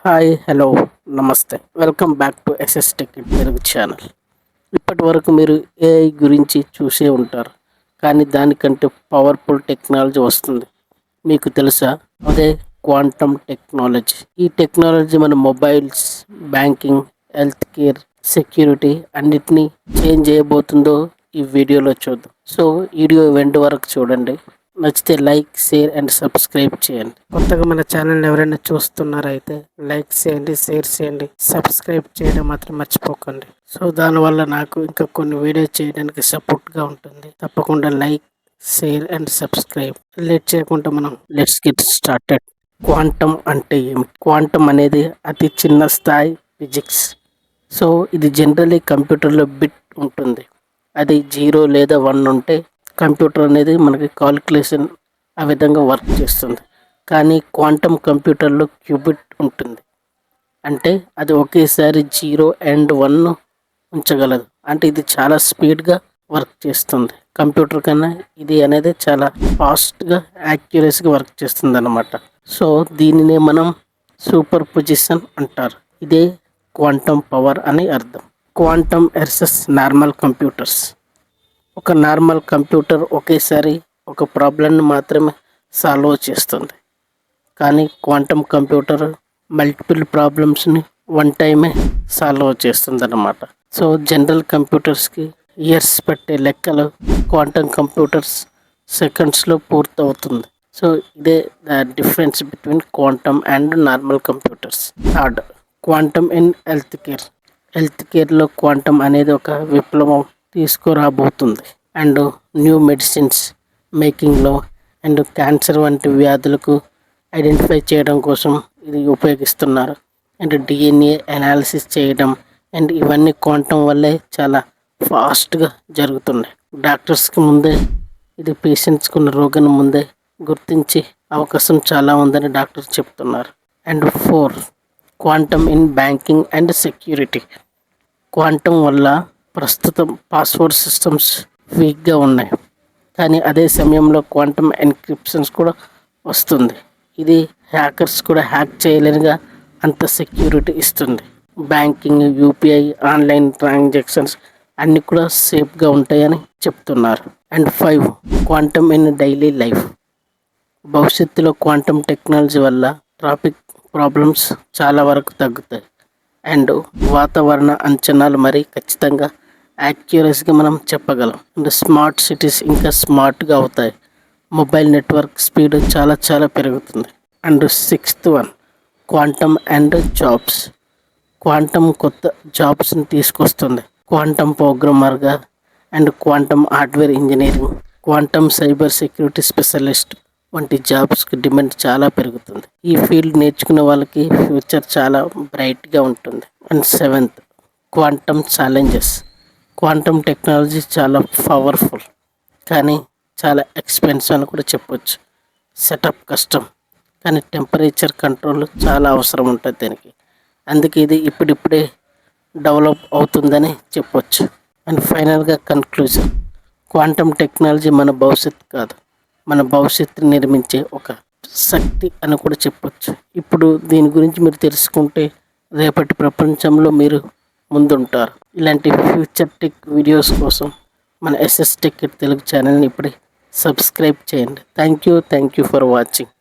Hi hello నమస్తే welcome back to SS tech Telugu channel. ఇప్పటి వరకు మీరు ఏఐ గురించి చూసే ఉంటారు, కానీ దానికంటే పవర్ఫుల్ టెక్నాలజీ వస్తుంది. మీకు తెలుసా? అదే క్వాంటమ్ టెక్నాలజీ. ఈ టెక్నాలజీ మన mobiles, banking, health care, security అన్నిటినీ చేంజ్ చేయబోతుందో ఈ వీడియోలో చూద్దాం. సో వీడియో వెంట వరకు చూడండి. నచ్చితే లైక్, షేర్ అండ్ సబ్స్క్రైబ్ చేయండి. కొత్తగా మన ఛానల్ ఎవరైనా చూస్తున్నారైతే లైక్ చేయండి, షేర్ చేయండి, సబ్స్క్రైబ్ చేయడం మాత్రం మర్చిపోకండి. సో దానివల్ల నాకు ఇంకా కొన్ని వీడియో చేయడానికి సపోర్ట్గా ఉంటుంది. తప్పకుండా like, share and subscribe. Late చేయకుండా మనం లెట్స్ గెట్ స్టార్టెడ్. క్వాంటమ్ అంటే ఏమిటి? క్వాంటమ్ అనేది అతి చిన్న స్థాయి ఫిజిక్స్. సో ఇది జనరల్లీ కంప్యూటర్లో బిట్ ఉంటుంది. అది 0 లేదా 1 ఉంటే కంప్యూటర్ అనేది మనకి కాలిక్యులేషన్ ఆ విధంగా వర్క్ చేస్తుంది. కానీ క్వాంటమ్ కంప్యూటర్లో క్యూబిట్ ఉంటుంది. అంటే అది ఒకేసారి 0 అండ్ 1 ఉంచగలదు. అంటే ఇది చాలా స్పీడ్గా వర్క్ చేస్తుంది. కంప్యూటర్ కన్నా ఇది అనేది చాలా ఫాస్ట్గా, యాక్యురసీగా వర్క్ చేస్తుంది అన్నమాట. సో దీనినే మనం సూపర్ పొజిషన్ అంటారు. ఇదే క్వాంటమ్ పవర్ అని అర్థం. Quantum versus normal computers. ఒక నార్మల్ కంప్యూటర్ ఒకేసారి ఒక ప్రాబ్లమ్ని మాత్రమే సాల్వ్ చేస్తుంది. కానీ క్వాంటమ్ కంప్యూటర్ మల్టిపుల్ ప్రాబ్లమ్స్ని వన్ టైమే సాల్వ్ చేస్తుంది అన్నమాట. సో జనరల్ కంప్యూటర్స్కి ఇయర్స్ పట్టే లెక్కలు క్వాంటమ్ కంప్యూటర్స్ సెకండ్స్లో పూర్తవుతుంది. సో ఇదే the difference between quantum and normal computers. Third, quantum in health care. Health కేర్లో క్వాంటమ్ అనేది ఒక విప్లవం తీసుకురాబోతుంది. అండ్ న్యూ మెడిసిన్స్ మేకింగ్లో అండ్ క్యాన్సర్ వంటి వ్యాధులకు ఐడెంటిఫై చేయడం కోసం ఇది ఉపయోగిస్తున్నారు. అండ్ డిఎన్ఏ అనాలిసిస్ చేయడం అండ్ ఇవన్నీ క్వాంటమ్ వల్లే చాలా ఫాస్ట్గా జరుగుతున్నాయి. డాక్టర్స్కి ముందే ఇది పేషెంట్స్కి ఉన్న రోగాన్ని ముందే గుర్తించి అవకాశం చాలా ఉందని డాక్టర్స్ చెప్తున్నారు. And 4, quantum in banking and security. Quantum వల్ల ప్రస్తుతం పాస్వర్డ్ సిస్టమ్స్ వీక్గా ఉన్నాయి, కానీ అదే సమయంలో క్వాంటమ్ ఎన్క్రిప్షన్స్ కూడా వస్తుంది. ఇది హ్యాకర్స్ కూడా హ్యాక్ చేయలేనిగా అంత సెక్యూరిటీ ఇస్తుంది. బ్యాంకింగ్, యూపీఐ, ఆన్లైన్ ట్రాన్సాక్షన్స్ అన్నీ కూడా సేఫ్గా ఉంటాయని చెప్తున్నారు. And 5, quantum in daily life. భవిష్యత్తులో క్వాంటమ్ టెక్నాలజీ వల్ల ట్రాఫిక్ ప్రాబ్లమ్స్ చాలా వరకు తగ్గుతాయి. అండ్ వాతావరణ అంచనాలు మరీ ఖచ్చితంగా, యాక్యురసీగా మనం చెప్పగలం. అండ్ స్మార్ట్ సిటీస్ ఇంకా స్మార్ట్గా అవుతాయి. మొబైల్ నెట్వర్క్ స్పీడ్ చాలా చాలా పెరుగుతుంది. And 6th one, quantum and jobs. Quantum కొత్త జాబ్స్ని తీసుకొస్తుంది. క్వాంటమ్ ప్రోగ్రామర్గా and quantum hardware engineering, quantum cyber security specialist వంటి జాబ్స్కి డిమాండ్ చాలా పెరుగుతుంది. ఈ ఫీల్డ్ నేర్చుకునే వాళ్ళకి ఫ్యూచర్ చాలా బ్రైట్గా ఉంటుంది. And 7th, quantum challenges. Quantum technology చాలా పవర్ఫుల్, కానీ చాలా ఎక్స్పెన్సివ్ అని కూడా చెప్పొచ్చు. సెటప్ కష్టం, కానీ టెంపరేచర్ కంట్రోల్ చాలా అవసరం ఉంటుంది దీనికి. అందుకే ఇది ఇప్పుడిప్పుడే డెవలప్ అవుతుందని చెప్పొచ్చు. అండ్ ఫైనల్గా కన్క్లూజన్, క్వాంటమ్ టెక్నాలజీ మన భవిష్యత్తు కాదు, మన భవిష్యత్తుని నిర్మించే ఒక శక్తి అని కూడా చెప్పొచ్చు. ఇప్పుడు దీని గురించి మీరు తెలుసుకుంటే రేపటి ప్రపంచంలో మీరు ముందుంటారు. ఇలాంటి ఫ్యూచర్ టెక్ వీడియోస్ కోసం మన ఎస్ఎస్ టెక్ తెలుగు ఛానల్ని ఇప్పుడే సబ్స్క్రైబ్ చేయండి. Thank you for watching.